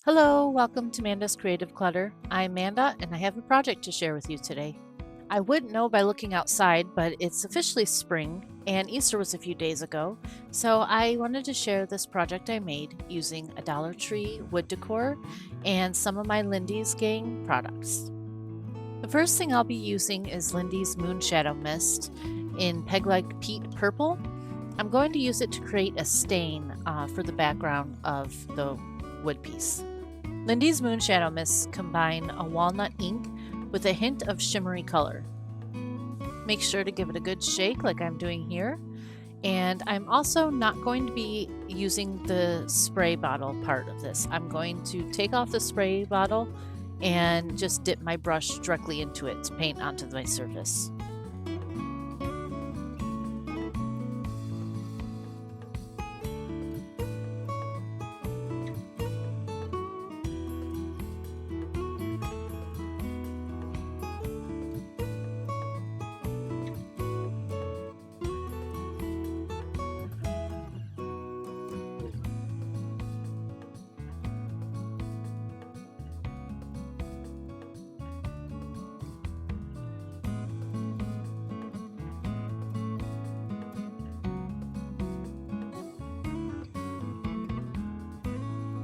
Hello, welcome to Amanda's Creative Clutter. I'm Amanda and I have a project to share with you today. I wouldn't know by looking outside, but it's officially spring and Easter was a few days ago, so I wanted to share this project I made using a Dollar Tree wood decor and some of my Lindy's Gang products. The first thing I'll be using is Lindy's Moonshadow Mist in Peg Like Peat Purple. I'm going to use it to create a stain for the background of the wood piece. Lindy's Moonshadow Mists combine a walnut ink with a hint of shimmery color. Make sure to give it a good shake like I'm doing here. And I'm also not going to be using the spray bottle part of this. I'm going to take off the spray bottle and just dip my brush directly into it to paint onto my surface.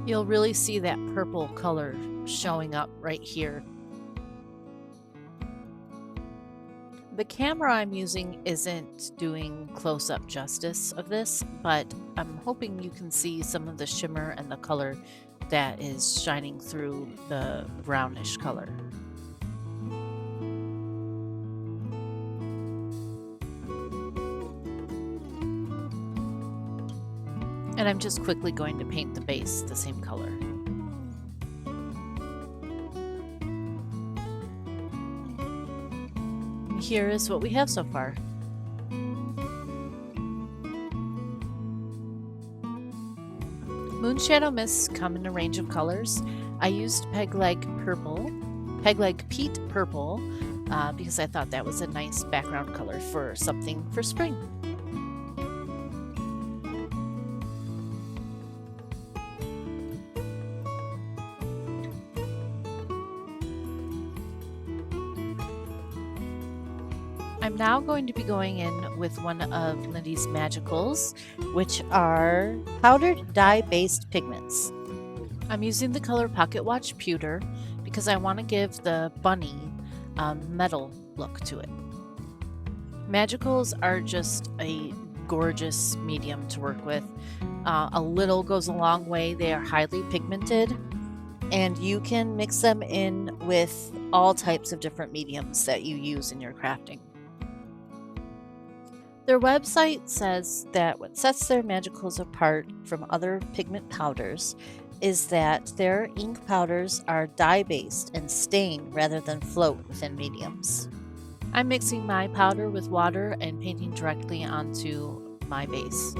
You'll really see that purple color showing up right here. The camera I'm using isn't doing close-up justice of this, but I'm hoping you can see some of the shimmer and the color that is shining through the brownish color. And I'm just quickly going to paint the base the same color. Here is what we have so far. Moonshadow mists come in a range of colors. I used Peg Like Peat Purple, because I thought that was a nice background color for something for spring. I'm now going to be going in with one of Lindy's Magicals, which are powdered dye-based pigments. I'm using the color Pocket Watch Pewter because I want to give the bunny a metal look to it. Magicals are just a gorgeous medium to work with. A little goes a long way. They are highly pigmented, and you can mix them in with all types of different mediums that you use in your crafting. Their website says that what sets their Magicals apart from other pigment powders is that their ink powders are dye-based and stain rather than float within mediums. I'm mixing my powder with water and painting directly onto my base.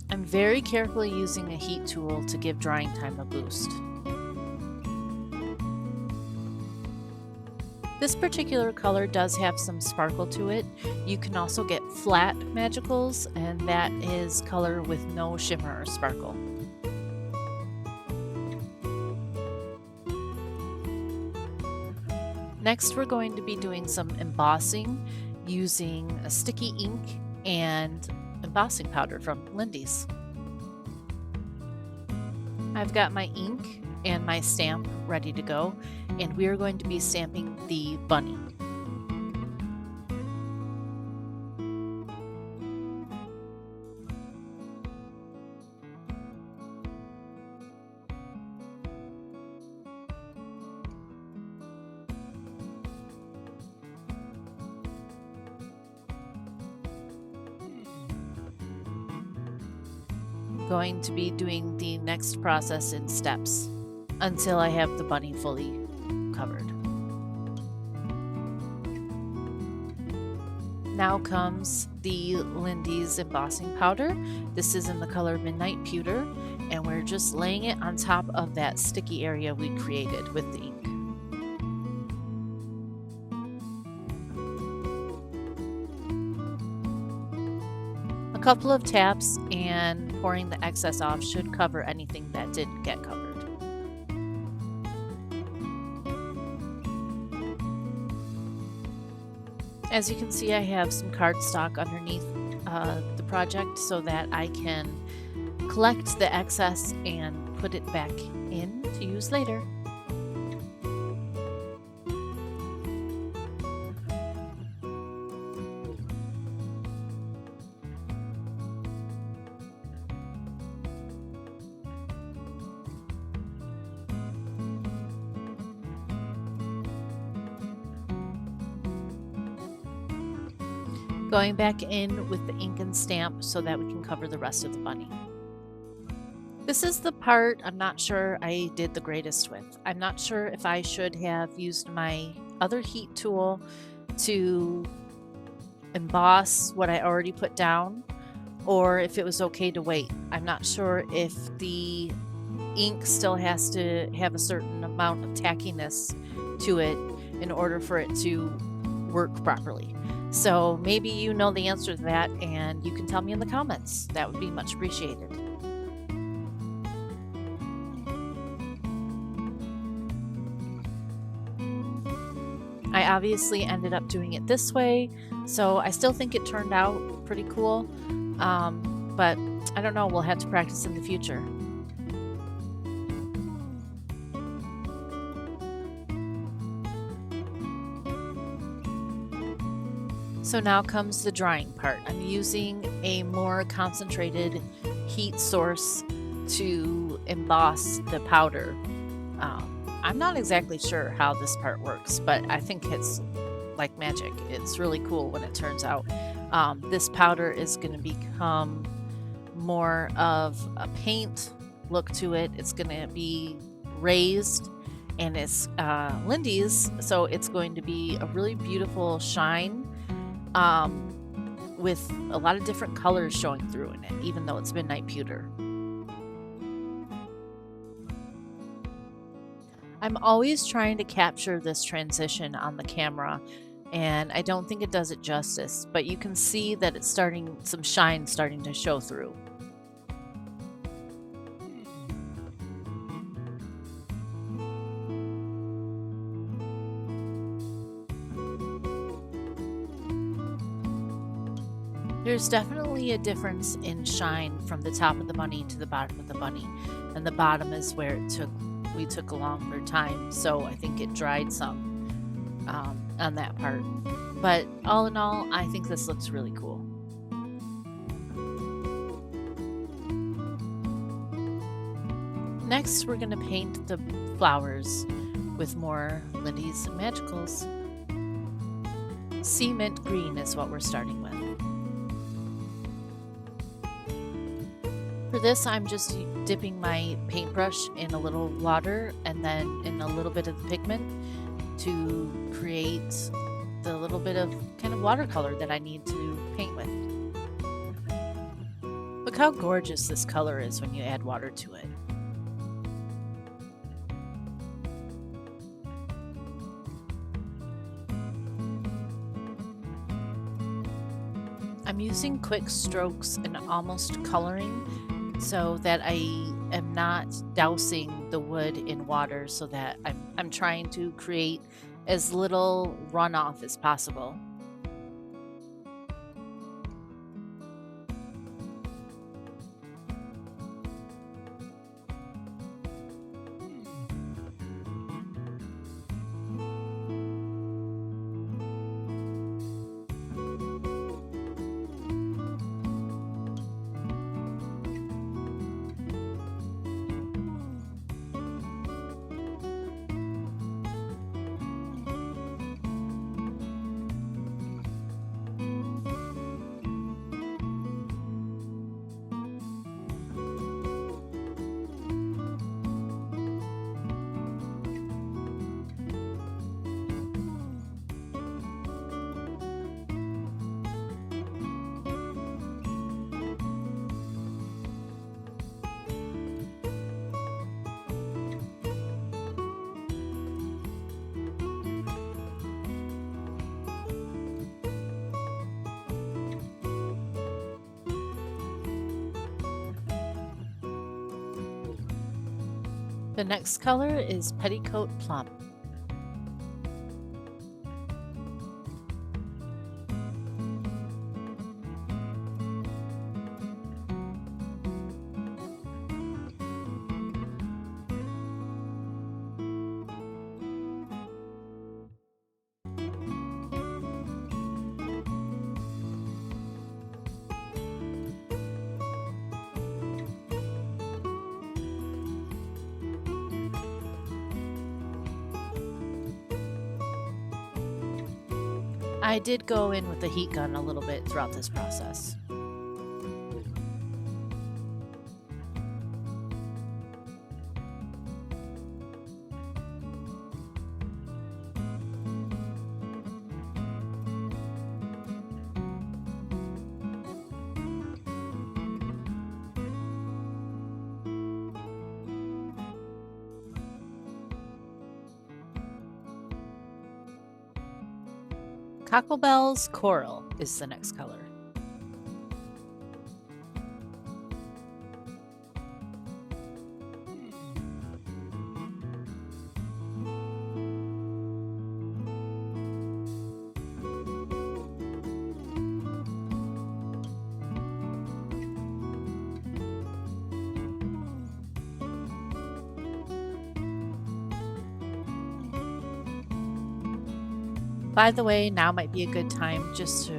I'm very carefully using a heat tool to give drying time a boost. This particular color does have some sparkle to it. You can also get flat Magicals, and that is color with no shimmer or sparkle. Next, we're going to be doing some embossing using a sticky ink and embossing powder from Lindy's. I've got my ink and my stamp ready to go, and we are going to be stamping the bunny. Going to be doing the next process in steps until I have the bunny fully covered. Now comes the Lindy's embossing powder. This is in the color Midnight Pewter, and we're just laying it on top of that sticky area we created with the ink. A couple of taps and pouring the excess off should cover anything that didn't get covered. As you can see, I have some cardstock underneath the project so that I can collect the excess and put it back in to use later. Going back in with the ink and stamp so that we can cover the rest of the bunny. This is the part I'm not sure I did the greatest with. I'm not sure if I should have used my other heat tool to emboss what I already put down, or if it was okay to wait. I'm not sure if the ink still has to have a certain amount of tackiness to it in order for it to work properly. So maybe you know the answer to that and you can tell me in the comments. That would be much appreciated. I obviously ended up doing it this way, so I still think it turned out pretty cool, but I don't know, we'll have to practice in the future. So now comes the drying part. I'm using a more concentrated heat source to emboss the powder. I'm not exactly sure how this part works, but I think it's like magic. It's really cool when it turns out. This powder is going to become more of a paint look to it. It's going to be raised, and it's Lindy's, so it's going to be a really beautiful shine with a lot of different colors showing through in it, even though it's Midnight Pewter. I'm always trying to capture this transition on the camera, and I don't think it does it justice, but you can see that it's some shine starting to show through. There's definitely a difference in shine from the top of the bunny to the bottom of the bunny, and the bottom is where we took a longer time, so I think it dried some on that part. But all in all, I think this looks really cool. Next, we're going to paint the flowers with more Lindy's Magicals. Sea Mint Green is what we're starting with. For this, I'm just dipping my paintbrush in a little water and then in a little bit of the pigment to create the little bit of kind of watercolor that I need to paint with. Look how gorgeous this color is when you add water to it. I'm using quick strokes and almost coloring so that I am not dousing the wood in water, so that I'm trying to create as little runoff as possible. The next color is Petticoat Plum. I did go in with the heat gun a little bit throughout this process. Cocklebell's Coral is the next color. By the way, now might be a good time just to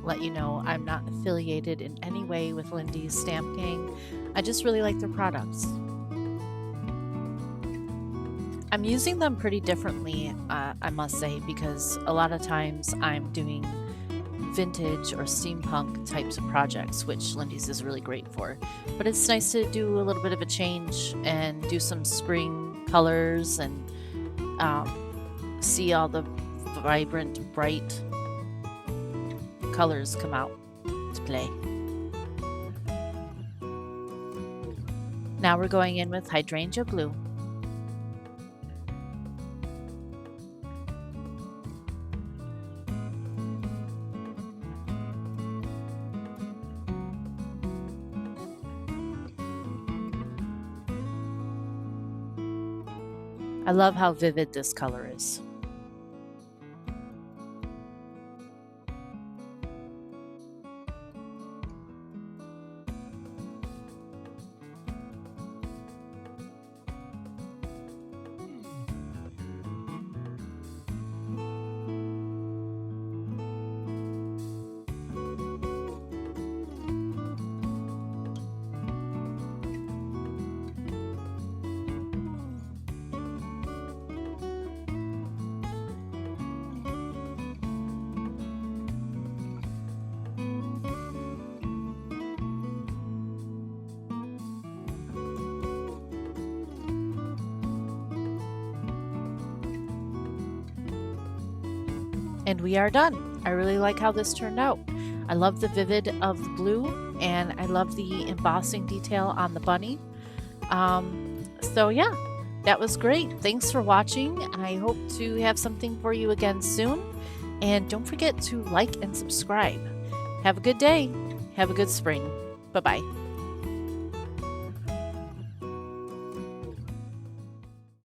let you know I'm not affiliated in any way with Lindy's Stamp Gang. I just really like their products. I'm using them pretty differently, I must say, because a lot of times I'm doing vintage or steampunk types of projects, which Lindy's is really great for. But it's nice to do a little bit of a change and do some spring colors and see all the vibrant, bright colors come out to play. Now we're going in with Hydrangea Blue. I love how vivid this color is. And we are done. I really like how this turned out. I love the vivid of the blue, and I love the embossing detail on the bunny. So yeah, that was great. Thanks for watching. I hope to have something for you again soon. And don't forget to like and subscribe. Have a good day. Have a good spring. Bye-bye.